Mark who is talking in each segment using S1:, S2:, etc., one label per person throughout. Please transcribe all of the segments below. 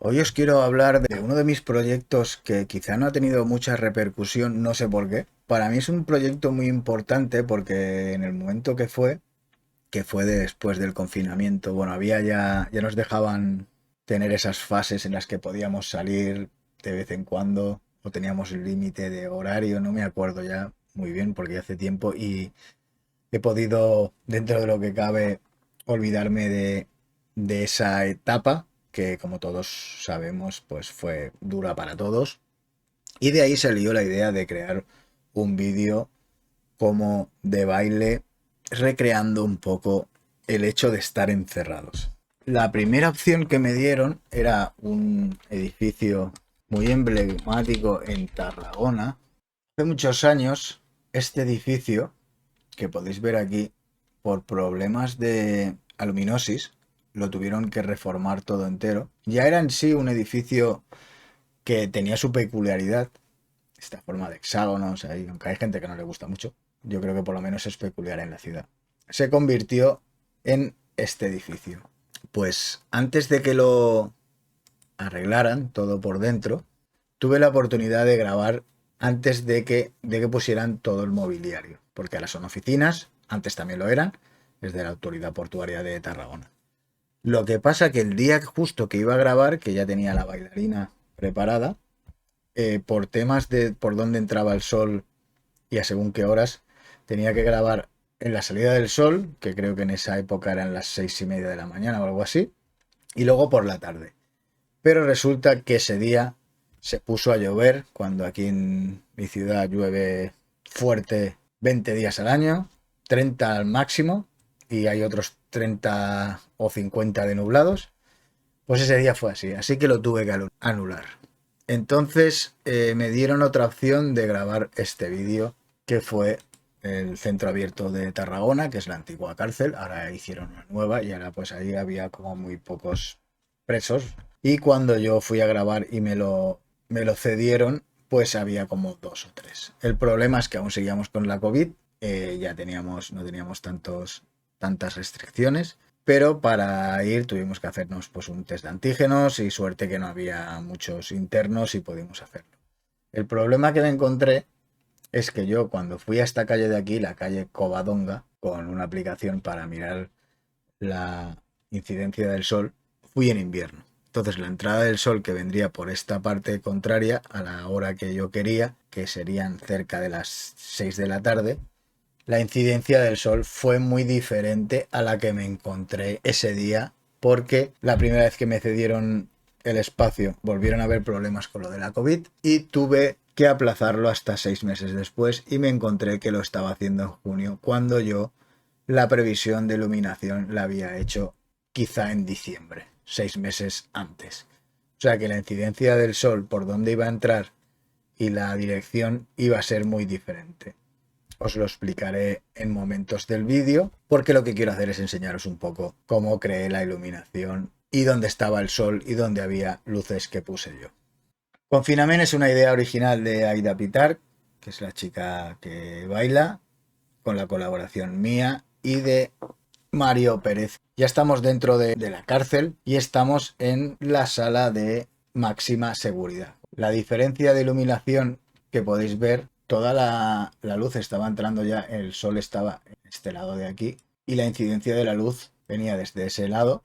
S1: Hoy os quiero hablar de uno de mis proyectos que quizá no ha tenido mucha repercusión, no sé por qué. Para mí es un proyecto muy importante porque en el momento que fue después del confinamiento, bueno, ya nos dejaban tener esas fases en las que podíamos salir de vez en cuando o teníamos el límite de horario, no me acuerdo ya muy bien porque ya hace tiempo y he podido, dentro de lo que cabe, olvidarme de esa etapa que, como todos sabemos, pues fue dura para todos. Y de ahí salió la idea de crear un vídeo como de baile, recreando un poco el hecho de estar encerrados. La primera opción que me dieron era un edificio muy emblemático en Tarragona. Hace muchos años, este edificio que podéis ver aquí, por problemas de aluminosis, lo tuvieron que reformar todo entero. Ya era en sí un edificio que tenía su peculiaridad, esta forma de hexágonos, ahí, aunque hay gente que no le gusta mucho, yo creo que por lo menos es peculiar en la ciudad. Se convirtió en este edificio. Pues antes de que lo arreglaran todo por dentro, tuve la oportunidad de grabar antes de que pusieran todo el mobiliario, porque ahora son oficinas, antes también lo eran, es de la Autoridad Portuaria de Tarragona. Lo que pasa que el día justo que iba a grabar, que ya tenía la bailarina preparada, por temas de por dónde entraba el sol y a según qué horas, tenía que grabar en la salida del sol, que creo que en esa época eran las 6:30 de la mañana o algo así, y luego por la tarde. Pero resulta que ese día se puso a llover, cuando aquí en mi ciudad llueve fuerte 20 días al año, 30 al máximo, y hay otros 30 o 50 de nublados. Pues ese día fue así, así que lo tuve que anular. Entonces me dieron otra opción de grabar este vídeo, que fue el Centro Abierto de Tarragona, que es la antigua cárcel. Ahora hicieron una nueva y ahora pues ahí había como muy pocos presos. Y cuando yo fui a grabar y me lo cedieron, pues había como dos o tres. El problema es que aún seguíamos con la COVID, no teníamos tantas restricciones, pero para ir tuvimos que hacernos pues un test de antígenos y suerte que no había muchos internos y pudimos hacerlo. El problema que me encontré es que yo cuando fui a esta calle de aquí, la calle Covadonga, con una aplicación para mirar la incidencia del sol, fui en invierno. Entonces la entrada del sol que vendría por esta parte contraria a la hora que yo quería, que serían cerca de las 6 de la tarde, la incidencia del sol fue muy diferente a la que me encontré ese día, porque la primera vez que me cedieron el espacio volvieron a haber problemas con lo de la COVID y tuve que aplazarlo hasta 6 meses después y me encontré que lo estaba haciendo en junio, cuando yo la previsión de iluminación la había hecho quizá en diciembre, 6 meses antes. O sea que la incidencia del sol por donde iba a entrar y la dirección iba a ser muy diferente. Os lo explicaré en momentos del vídeo, porque lo que quiero hacer es enseñaros un poco cómo creé la iluminación y dónde estaba el sol y dónde había luces que puse yo. Confinament es una idea original de Aida Pitar, que es la chica que baila, con la colaboración mía y de Mario Pérez. Ya estamos dentro de la cárcel y estamos en la sala de máxima seguridad. La diferencia de iluminación que podéis ver, toda la luz estaba entrando ya, el sol estaba en este lado de aquí y la incidencia de la luz venía desde ese lado.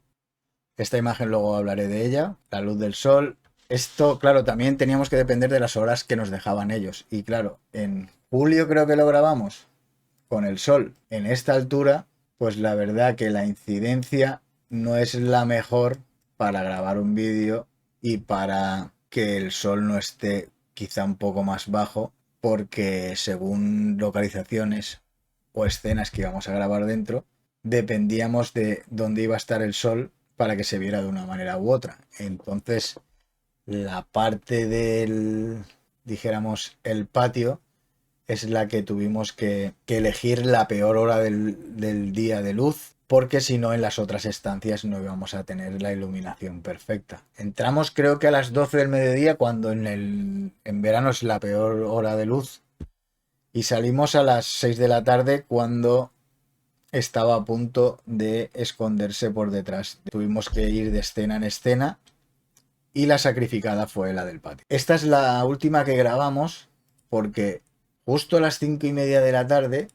S1: Esta imagen luego hablaré de ella, la luz del sol. Esto, claro, también teníamos que depender de las horas que nos dejaban ellos. Y claro, en julio creo que lo grabamos con el sol en esta altura, pues la verdad que la incidencia no es la mejor para grabar un vídeo y para que el sol no esté quizá un poco más bajo, porque según localizaciones o escenas que íbamos a grabar dentro, dependíamos de dónde iba a estar el sol para que se viera de una manera u otra. Entonces, la parte del, dijéramos, el patio, es la que tuvimos que elegir la peor hora del día de luz, porque si no en las otras estancias no íbamos a tener la iluminación perfecta. Entramos creo que a las 12 del mediodía, cuando en verano es la peor hora de luz, y salimos a las 6 de la tarde, cuando estaba a punto de esconderse por detrás. Tuvimos que ir de escena en escena y la sacrificada fue la del patio. Esta es la última que grabamos porque justo a las 5:30 de la tarde,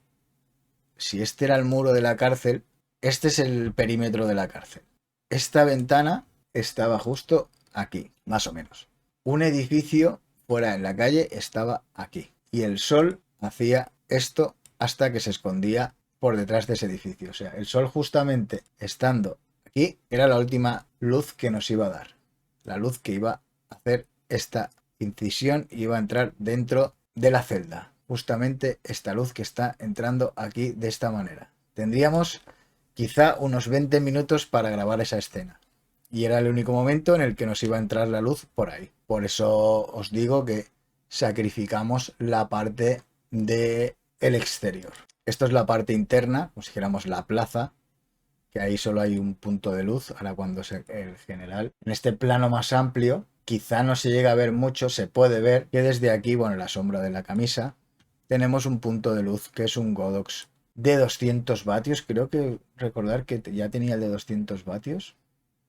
S1: si este era el muro de la cárcel, este es el perímetro de la cárcel. Esta ventana estaba justo aquí, más o menos. Un edificio fuera en la calle estaba aquí. Y el sol hacía esto hasta que se escondía por detrás de ese edificio. O sea, el sol justamente estando aquí era la última luz que nos iba a dar. La luz que iba a hacer esta incisión y iba a entrar dentro de la celda. Justamente esta luz que está entrando aquí de esta manera. Tendríamos quizá unos 20 minutos para grabar esa escena. Y era el único momento en el que nos iba a entrar la luz por ahí. Por eso os digo que sacrificamos la parte del exterior. Esto es la parte interna, como si dijéramos la plaza, que ahí solo hay un punto de luz. Ahora cuando el general, en este plano más amplio, quizá no se llega a ver mucho, se puede ver que desde aquí, bueno, en la sombra de la camisa, tenemos un punto de luz que es un Godox de 200 vatios. Creo que recordar que ya tenía el de 200 vatios.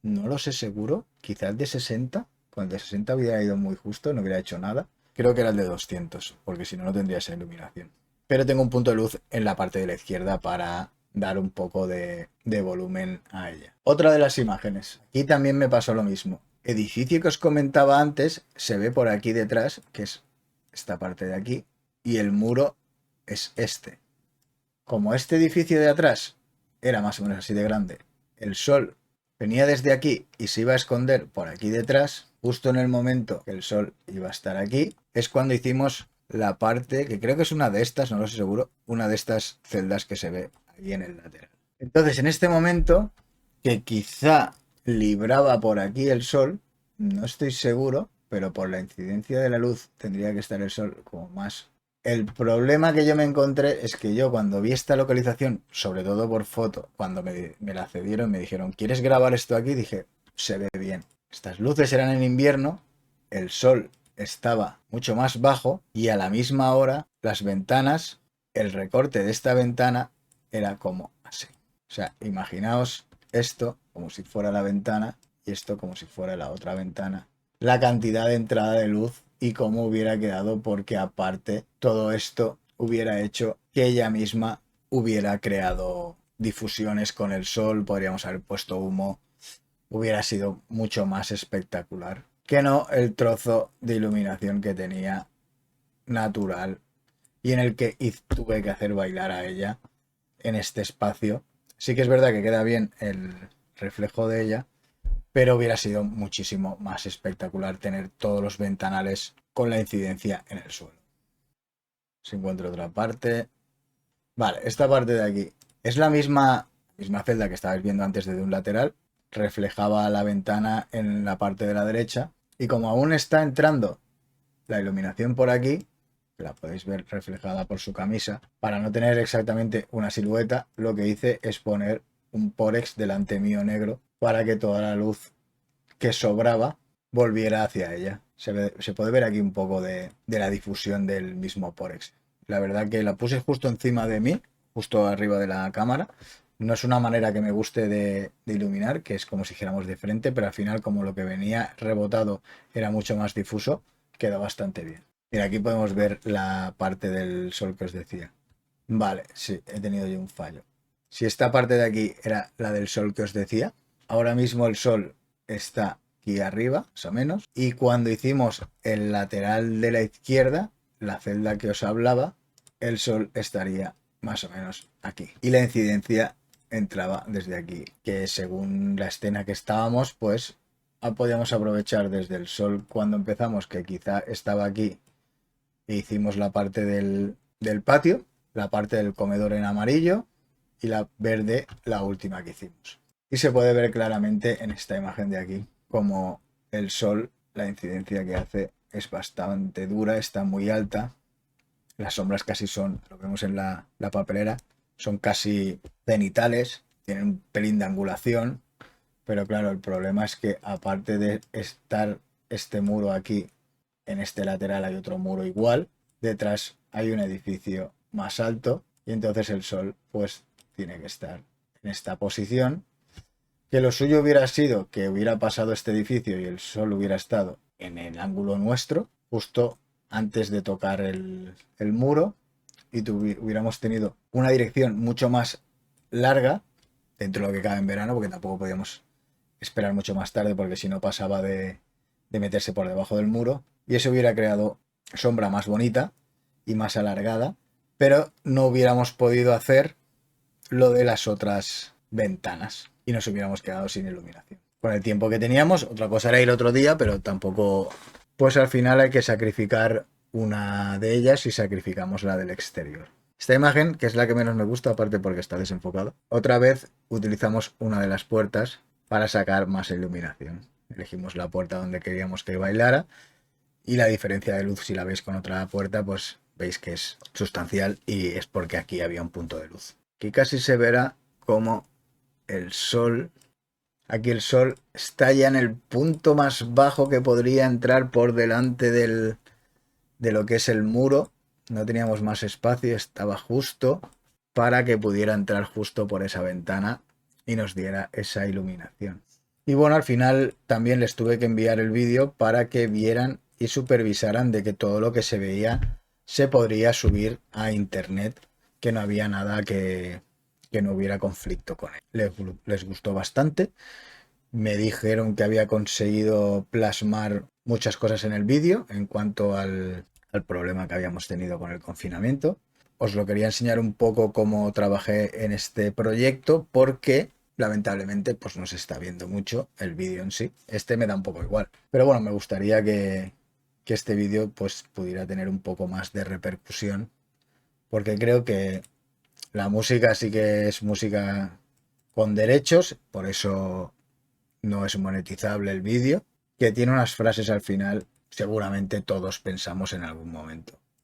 S1: No lo sé seguro. Quizá el de 60. Con el de 60 hubiera ido muy justo, no hubiera hecho nada. Creo que era el de 200, porque si no, no tendría esa iluminación. Pero tengo un punto de luz en la parte de la izquierda para dar un poco de volumen a ella. Otra de las imágenes. Aquí también me pasó lo mismo. Edificio que os comentaba antes se ve por aquí detrás, que es esta parte de aquí, y el muro es este. Como este edificio de atrás era más o menos así de grande, el sol venía desde aquí y se iba a esconder por aquí detrás, justo en el momento que el sol iba a estar aquí, es cuando hicimos la parte, que creo que es una de estas, no lo sé seguro, una de estas celdas que se ve ahí en el lateral. Entonces, en este momento, que quizá libraba por aquí el sol, no estoy seguro, pero por la incidencia de la luz tendría que estar el sol como más. El problema que yo me encontré es que yo cuando vi esta localización, sobre todo por foto, cuando me la cedieron, me dijeron, ¿quieres grabar esto aquí? Dije, se ve bien. Estas luces eran en invierno, el sol estaba mucho más bajo y a la misma hora las ventanas, el recorte de esta ventana era como así. O sea, imaginaos esto como si fuera la ventana y esto como si fuera la otra ventana. La cantidad de entrada de luz y cómo hubiera quedado, porque aparte todo esto hubiera hecho que ella misma hubiera creado difusiones con el sol, podríamos haber puesto humo, hubiera sido mucho más espectacular que no el trozo de iluminación que tenía natural y en el que tuve que hacer bailar a ella en este espacio. Sí que es verdad que queda bien el reflejo de ella, pero hubiera sido muchísimo más espectacular tener todos los ventanales con la incidencia en el suelo. Si encuentro otra parte. Vale, esta parte de aquí es la misma celda que estabais viendo antes de un lateral. Reflejaba la ventana en la parte de la derecha. Y como aún está entrando la iluminación por aquí, la podéis ver reflejada por su camisa, para no tener exactamente una silueta, lo que hice es poner un pórex delante mío negro para que toda la luz que sobraba volviera hacia ella. Se puede ver aquí un poco de la difusión del mismo pórex. La verdad que la puse justo encima de mí, justo arriba de la cámara. No es una manera que me guste de iluminar, que es como si dijéramos de frente, pero al final como lo que venía rebotado era mucho más difuso, quedó bastante bien. Mira, aquí podemos ver la parte del sol que os decía. Vale, sí, he tenido yo un fallo. Si esta parte de aquí era la del sol que os decía, ahora mismo el sol está aquí arriba, más o menos, y cuando hicimos el lateral de la izquierda, la celda que os hablaba, el sol estaría más o menos aquí. Y la incidencia entraba desde aquí, que según la escena que estábamos, pues podíamos aprovechar desde el sol cuando empezamos, que quizá estaba aquí, e hicimos la parte del patio, la parte del comedor en amarillo y la verde, la última que hicimos. Y se puede ver claramente en esta imagen de aquí como el sol, la incidencia que hace es bastante dura, está muy alta. Las sombras casi son, lo vemos en la papelera, son casi cenitales, tienen un pelín de angulación, pero claro, el problema es que aparte de estar este muro aquí, en este lateral hay otro muro igual, detrás hay un edificio más alto y entonces el sol pues tiene que estar en esta posición Que lo suyo hubiera sido que hubiera pasado este edificio y el sol hubiera estado en el ángulo nuestro, justo antes de tocar el muro, y hubiéramos tenido una dirección mucho más larga, dentro de lo que cabe en verano, porque tampoco podíamos esperar mucho más tarde, porque si no pasaba de meterse por debajo del muro, y eso hubiera creado sombra más bonita y más alargada, pero no hubiéramos podido hacer lo de las otras ventanas y nos hubiéramos quedado sin iluminación. Con el tiempo que teníamos, otra cosa era ir otro día, pero tampoco, pues al final hay que sacrificar una de ellas y sacrificamos la del exterior. Esta imagen, que es la que menos me gusta, aparte porque está desenfocada, otra vez utilizamos una de las puertas para sacar más iluminación. Elegimos la puerta donde queríamos que bailara y la diferencia de luz, si la veis con otra puerta, pues veis que es sustancial y es porque aquí había un punto de luz. Aquí casi se verá como el sol, aquí el sol está ya en el punto más bajo que podría entrar por delante de lo que es el muro. No teníamos más espacio, estaba justo para que pudiera entrar justo por esa ventana y nos diera esa iluminación. Y bueno, al final también les tuve que enviar el vídeo para que vieran y supervisaran de que todo lo que se veía se podría subir a internet, que no había nada que no hubiera conflicto con él. Les gustó bastante. Me dijeron que había conseguido plasmar muchas cosas en el vídeo en cuanto al problema que habíamos tenido con el confinamiento. Os lo quería enseñar un poco cómo trabajé en este proyecto porque lamentablemente pues no se está viendo mucho el vídeo en sí. Este me da un poco igual. Pero bueno, me gustaría que este vídeo pues pudiera tener un poco más de repercusión porque creo que la música sí que es música con derechos, por eso no es monetizable el vídeo, que tiene unas frases al final, seguramente todos pensamos en algún momento.